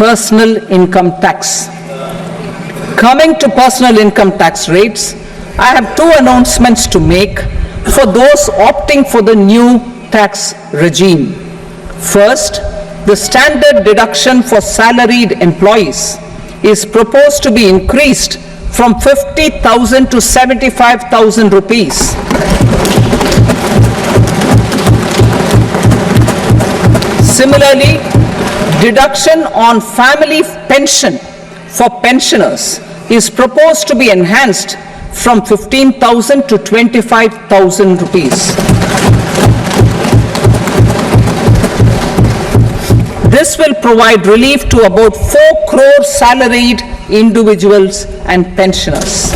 personal income tax. Coming to personal income tax rates, I have two announcements to make for those opting for the new tax regime. First, the standard deduction for salaried employees is proposed to be increased from 50,000 to 75,000 rupees. Similarly, deduction on family pension for pensioners is proposed to be enhanced from 15,000 to 25,000 rupees. This will provide relief to about 4 crore salaried individuals and pensioners.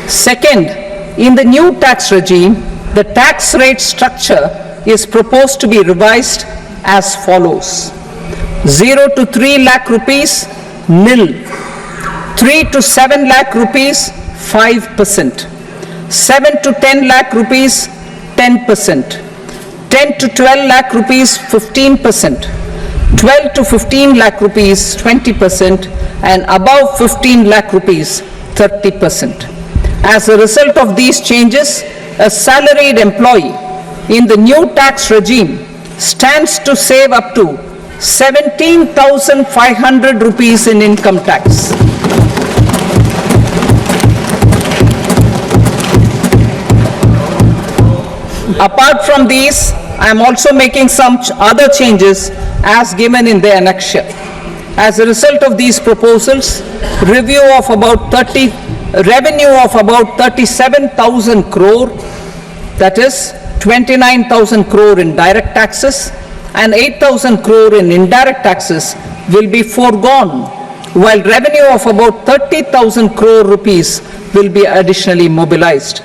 Second, in the new tax regime, the tax rate structure is proposed to be revised as follows. 0 to 3 lakh rupees, nil. 3 to 7 lakh rupees, 5%. 7 to 10 lakh rupees, 10%. 10 to 12 lakh rupees, 15%. 12 to 15 lakh rupees, 20%. And above 15 lakh rupees, 30%. As a result of these changes, a salaried employee in the new tax regime stands to save up to 17,500 rupees in income tax. Apart from these, I am also making some other changes as given in the annexure. As a result of these proposals, revenue of about 37,000 crore, that is 29,000 crore in direct taxes and 8,000 crore in indirect taxes will be foregone, while revenue of about 30,000 crore rupees will be additionally mobilized.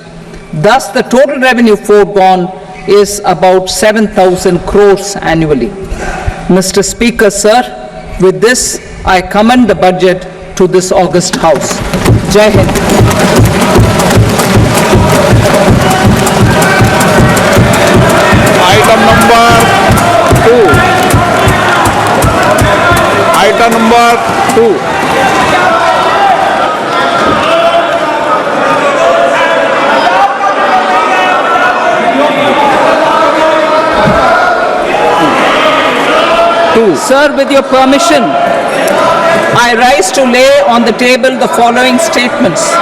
Thus, the total revenue foregone is about 7,000 crores annually. Mr. Speaker, sir, with this, I commend the budget to this august House. Jai Hind. Item number 2. Item number 2. Sir, with your permission, I rise to lay on the table the following statements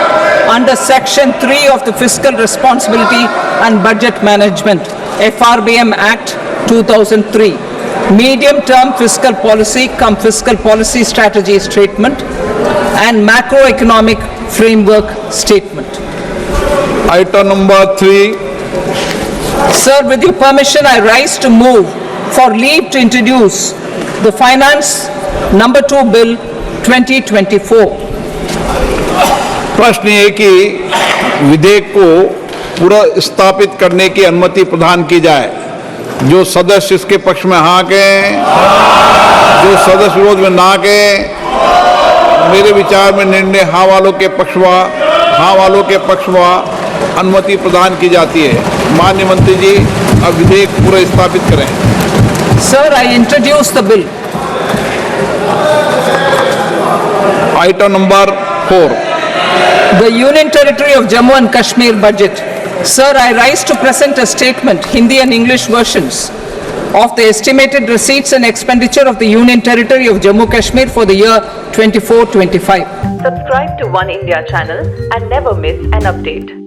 under Section 3 of the Fiscal Responsibility and Budget Management, FRBM Act 2003, Medium-Term Fiscal Policy cum Fiscal Policy Strategy Statement and Macroeconomic Framework Statement. Item number 3. Sir, with your permission, I rise to move for leave to introduce the Finance Number 2 Bill 2024. प्रश्न ये कि विधेयक को पुनर्स्थापित करने की अनुमति प्रदान की जाए। जो सदस्य इसके पक्ष में हाँ कहें, जो सदस्य विरोध में ना कहें, मेरे विचार में निर्णय हाँ वालों के पक्ष में अनुमति प्रदान की जाती है। माननीय मंत्री जी, अब विधेयक पुनर्स्थापित करें। Sir, I introduce the bill. Item number 4. The Union Territory of Jammu and Kashmir budget. Sir, I rise to present a statement, Hindi and English versions, of the estimated receipts and expenditure of the Union Territory of Jammu Kashmir for the year 24-25. Subscribe to One India channel and never miss an update.